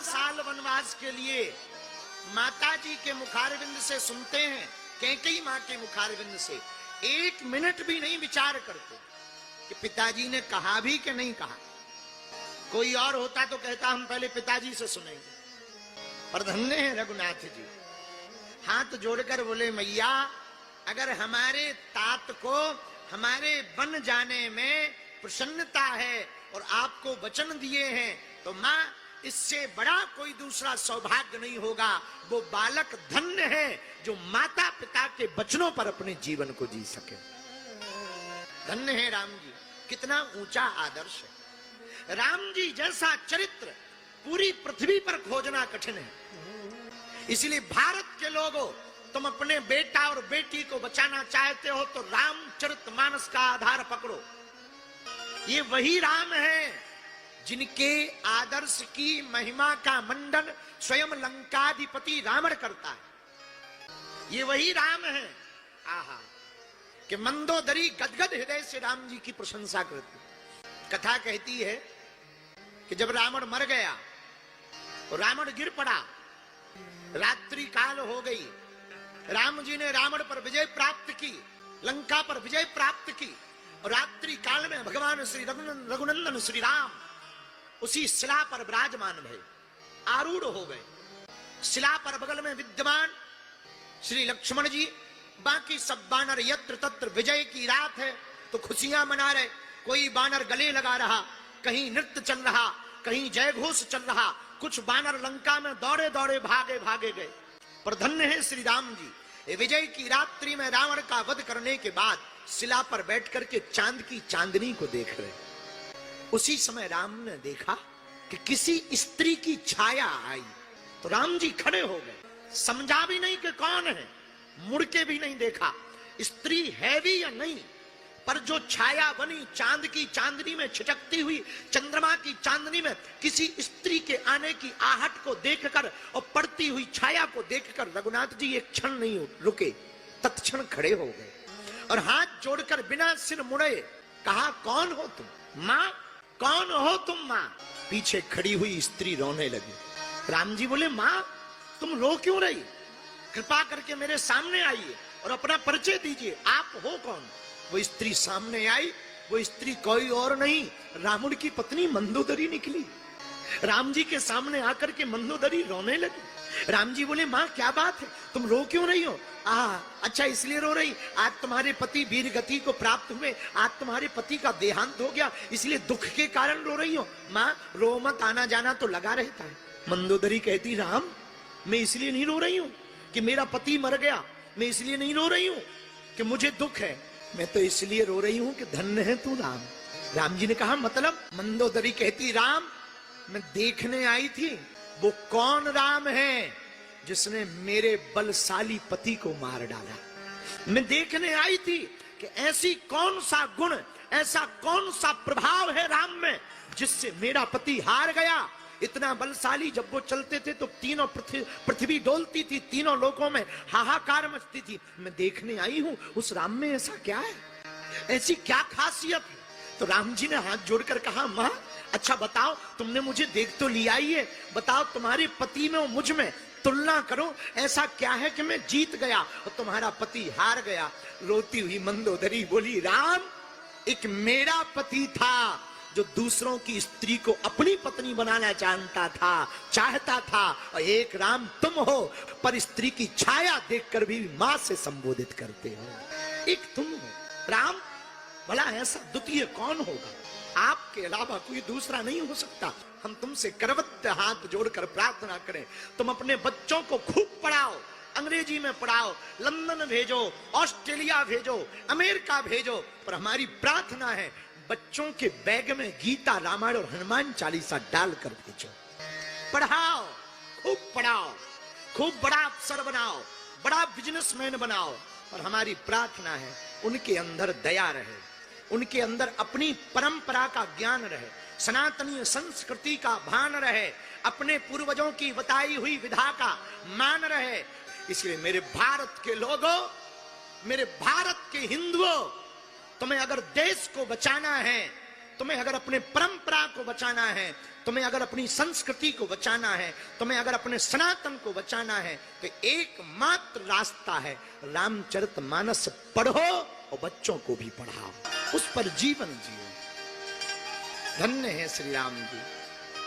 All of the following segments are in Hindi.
साल वनवास के लिए माता जी के मुखारविंद से सुनते हैं, कैकेयी मां के मुखारविंद से, एक मिनट भी नहीं विचार करते कि पिताजी ने कहा भी कि नहीं कहा। कोई और होता तो कहता हम पहले पिताजी से सुनेंगे, पर धन्य है रघुनाथ जी, हाथ जोड़कर बोले मैया अगर हमारे तात को हमारे बन जाने में प्रसन्नता है और आपको वचन दिए हैं तो मां इससे बड़ा कोई दूसरा सौभाग्य नहीं होगा। वो बालक धन्य है जो माता पिता के वचनों पर अपने जीवन को जी सके। धन्य है राम जी, कितना ऊंचा आदर्श है। राम जी जैसा चरित्र पूरी पृथ्वी पर खोजना कठिन है। इसलिए भारत के लोगों, तुम अपने बेटा और बेटी को बचाना चाहते हो तो रामचरितमानस का आधार पकड़ो। ये वही राम है जिनके आदर्श की महिमा का मंडन स्वयं लंकाधिपति रावण करता है। ये वही राम है आहा कि मंदोदरी गदगद हृदय से राम जी की प्रशंसा करती। कथा कहती है कि जब रावण मर गया और रावण गिर पड़ा, रात्रि काल हो गई, राम जी ने रावण पर विजय प्राप्त की, लंका पर विजय प्राप्त की, और रात्रि काल में भगवान श्री रघुनंदन श्री राम उसी शिला पर विराजमान भये, आरूढ़ हो गए। शिला पर बगल में विद्यमान श्री लक्ष्मण जी, बाकी सब बानर यत्र तत्र, विजय की रात है तो खुशियां मना रहे। कोई बानर गले लगा रहा, कहीं नृत्य चल रहा, कहीं जय घोष चल रहा, कुछ बानर लंका में दौड़े दौड़े भागे भागे गए। पर धन्य है श्री राम जी, विजय की रात्रि में रावण का वध करने के बाद शिला पर बैठ करके चांद की चांदनी को देख रहे। उसी समय राम ने देखा कि किसी स्त्री की छाया आई, तो राम जी खड़े हो गए। समझा भी नहीं कि कौन है, मुड़ के भी नहीं देखा स्त्री है भी या नहीं, पर जो छाया बनी चांद की चांदनी में छिटकती हुई, चंद्रमा की चांदनी में किसी स्त्री के आने की आहट को देखकर और पड़ती हुई छाया को देखकर रघुनाथ जी एक क्षण नहीं रुके, तत्क्षण खड़े हो गए और हाथ जोड़कर बिना सिर मुड़े कहा कौन हो तुम मां, कौन हो तुम मां। पीछे खड़ी हुई स्त्री रोने लगी। राम जी बोले मां तुम रो क्यों रही, कृपा करके मेरे सामने आइए और अपना परिचय दीजिए, आप हो कौन। वो स्त्री सामने आई, वो स्त्री कोई और नहीं रावण की पत्नी मंदोदरी निकली। राम जी के सामने आकर के मंदोदरी रोने लगी। राम जी बोले मां क्या बात है, तुम रो क्यों रही हो। अच्छा इसलिए रो रही, आज तुम्हारे पति वीर गति को प्राप्त हुए, आज तुम्हारे पति का देहांत हो गया, इसलिए दुख के कारण रो रही हो। मां रो मत, आना जाना तो लगा रहता है। मंदोदरी कहती राम मैं इसलिए नहीं रो रही हूं कि मेरा पति मर गया, मैं इसलिए नहीं रो रही हूं कि मुझे दुख है, मैं तो इसलिए रो रही हूं कि धन्य है तू राम। राम जी ने कहा मतलब। मंदोदरी कहती राम मैं देखने आई थी वो कौन राम है जिसने मेरे बलशाली पति को मार डाला। मैं देखने आई थी कि ऐसी कौन सा गुण, ऐसा कौन सा प्रभाव है राम में जिससे मेरा पति हार गया। इतना बलशाली, जब वो चलते थे तो तीनों पृथ्वी डोलती थी, तीनों लोकों में हाहाकार मचती थी। मैं देखने आई हूं उस राम में ऐसा क्या है, ऐसी क्या खासियत है। तो राम जी ने हाथ जोड़कर कहा मां अच्छा बताओ, तुमने मुझे देख तो लिया ही है, बताओ तुम्हारे पति में और मुझ में तुलना करो, ऐसा क्या है कि मैं जीत गया और तुम्हारा पति हार गया। रोती हुई मंदोदरी बोली राम एक मेरा पति था जो दूसरों की स्त्री को अपनी पत्नी बनाना चाहता था, और एक राम तुम हो पर स्त्री की छाया देखकर भी मां से संबोधित करते हो। एक तुम हो राम, भला ऐसा द्वितीय कौन होगा, आपके अलावा कोई दूसरा नहीं हो सकता। हम तुमसे करवत हाथ जोड़कर प्रार्थना करें, तुम अपने बच्चों को खूब पढ़ाओ, अंग्रेजी में पढ़ाओ, लंदन भेजो, ऑस्ट्रेलिया भेजो, अमेरिका भेजो, पर हमारी प्रार्थना है बच्चों के बैग में गीता, रामायण और हनुमान चालीसा डालकर भेजो। पढ़ाओ, खूब पढ़ाओ, खूब बड़ा अफसर बनाओ, बड़ा बिजनेसमैन बनाओ। और हमारी प्रार्थना है उनके अंदर दया रहे, उनके अंदर अपनी परंपरा का ज्ञान रहे, सनातनी संस्कृति का भान रहे, अपने पूर्वजों की बताई हुई विधा का मान रहे। इसलिए मेरे भारत के लोगों, मेरे भारत के हिंदुओं, तुम्हें अगर देश को बचाना है तुम्हें अगर अपने परंपरा को बचाना है, तुम्हें अगर अपनी संस्कृति को बचाना है, तुम्हें अगर अपने सनातन को बचाना है, तो एकमात्र रास्ता है रामचरितमानस पढ़ो और बच्चों को भी पढ़ाओ, उस पर जीवन जियो। धन्य है श्री राम जी,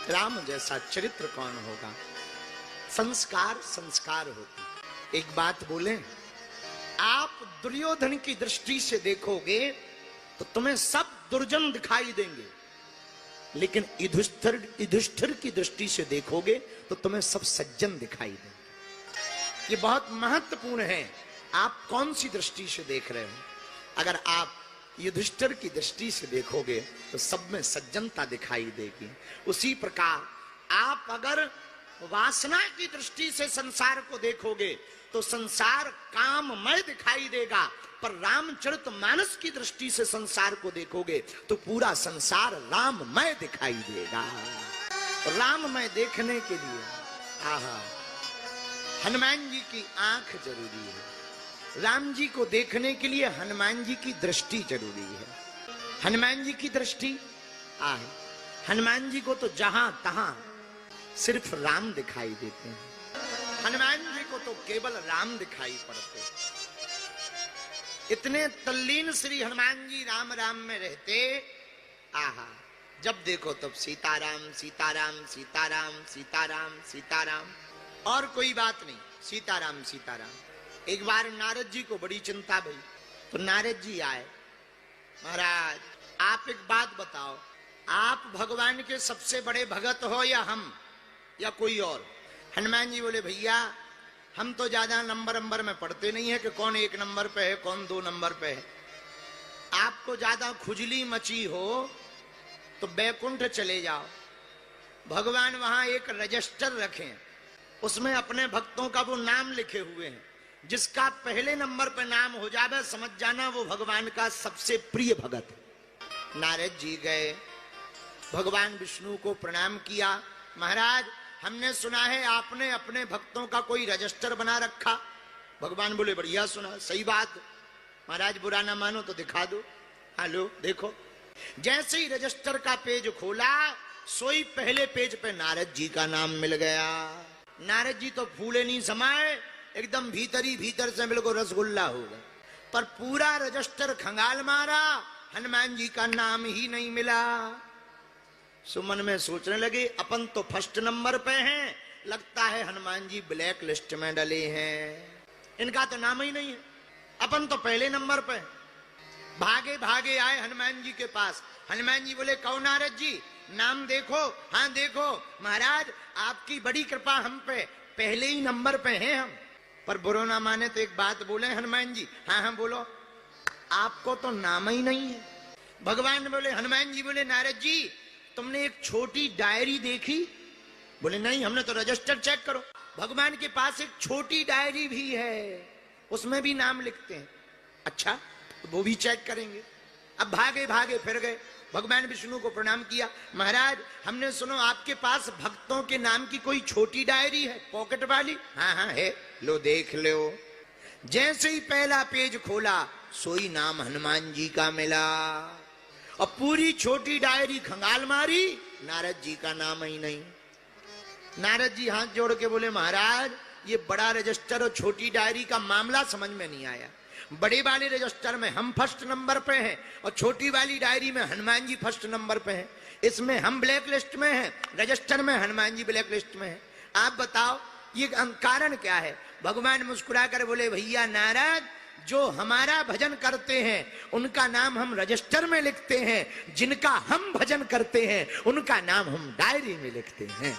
राम जैसा चरित्र कौन होगा। संस्कार संस्कार होते। एक बात बोले, आप दुर्योधन की दृष्टि से देखोगे तो तुम्हें सब दुर्जन दिखाई देंगे, लेकिन युधिष्ठिर की दृष्टि से देखोगे तो तुम्हें सब सज्जन दिखाई देंगे। ये बहुत महत्वपूर्ण है, आप कौन सी दृष्टि से देख रहे हो। अगर आप युधिष्ठिर की दृष्टि से देखोगे तो सब में सज्जनता दिखाई देगी। उसी प्रकार आप अगर वासना की दृष्टि से संसार को देखोगे तो संसार काममय दिखाई देगा, पर रामचरितमानस की दृष्टि से संसार को देखोगे तो पूरा संसार राममय दिखाई देगा। राममय देखने के लिए आहा, हनुमान जी की आंख जरूरी है। राम जी को देखने के लिए हनुमान जी की दृष्टि जरूरी है। हनुमान जी की दृष्टि आह, हनुमान जी को तो जहां तहां सिर्फ राम दिखाई देते हैं। हनुमान जी को तो केवल राम दिखाई पड़ते। इतने तल्लीन श्री हनुमान जी राम राम में रहते, आहा, जब देखो तब सीताराम सीताराम सीताराम सीताराम सीताराम, और कोई बात नहीं, सीताराम सीताराम। एक बार नारद जी को बड़ी चिंता भई, तो नारद जी आए, महाराज आप एक बात बताओ, आप भगवान के सबसे बड़े भगत हो या हम या कोई और। हनुमान जी बोले, भैया हम तो ज्यादा नंबर में पढ़ते नहीं है कि कौन 1 नंबर पे है कौन 2 नंबर पे है। आपको ज्यादा खुजली मची हो तो बैकुंठ चले जाओ, भगवान वहां एक रजिस्टर रखे, उसमें अपने भक्तों का वो नाम लिखे हुए हैं, जिसका पहले नंबर पे नाम हो जाए समझ जाना वो भगवान का सबसे प्रिय भगत है। नारद जी गए, भगवान विष्णु को प्रणाम किया, महाराज हमने सुना है आपने अपने भक्तों का कोई रजिस्टर बना रखा। भगवान बोले, बढ़िया सुना, सही बात, महाराज बुरा ना मानो तो दिखा दो। हेलो देखो, जैसे ही रजिस्टर का पेज खोला, सोई पहले पेज पे नारद जी का नाम मिल गया। नारद जी तो फूले नहीं समाये, एकदम भीतर से बिल्कुल रसगुल्ला हो गए, पर पूरा रजिस्टर खंगाल मारा, हनुमान जी का नाम ही नहीं मिला। सुमन में सोचने लगे, अपन तो फर्स्ट नंबर पे हैं, लगता है हनुमान जी ब्लैक लिस्ट में डले हैं, इनका तो नाम ही नहीं है, अपन तो पहले नंबर पे। भागे भागे आए हनुमान जी के पास। हनुमान जी बोले, कहो नारद जी नाम देखो। हाँ देखो महाराज, आपकी बड़ी कृपा हम पे, पहले ही नंबर पे हैं हम। पर बुरो ना माने तो एक बात बोले हनुमान जी। हाँ हाँ बोलो। आपको तो नाम ही नहीं है। भगवान बोले, हनुमान जी बोले, नारद जी तुमने एक छोटी डायरी देखी? बोले नहीं, हमने तो रजिस्टर चेक करो। भगवान के पास एक छोटी डायरी भी है, उसमें भी नाम लिखते हैं। अच्छा, तो वो भी चेक करेंगे। अब भागे भागे फिर गए, भगवान विष्णु को प्रणाम किया, महाराज हमने सुनो आपके पास भक्तों के नाम की कोई छोटी डायरी है, पॉकेट वाली? हाँ हाँ है, लो देख लो। जैसे ही पहला पेज खोला, सोई नाम हनुमान जी का मिला, और पूरी छोटी डायरी खंगाल मारी, नारद जी का नाम ही नहीं। नारद जी हाथ जोड़ के बोले, महाराज ये बड़ा रजिस्टर और छोटी डायरी का मामला समझ में नहीं आया। बड़े वाले रजिस्टर में हम फर्स्ट नंबर पे हैं और छोटी वाली डायरी में हनुमान जी फर्स्ट नंबर पे हैं। इसमें हम ब्लैक लिस्ट में हैं, रजिस्टर में हनुमान जी ब्लैक लिस्ट में हैं। आप बताओ ये कारण क्या है? भगवान मुस्कुरा कर बोले, भैया नारद, जो हमारा भजन करते हैं उनका नाम हम रजिस्टर में लिखते हैं, जिनका हम भजन करते हैं उनका नाम हम डायरी में लिखते हैं।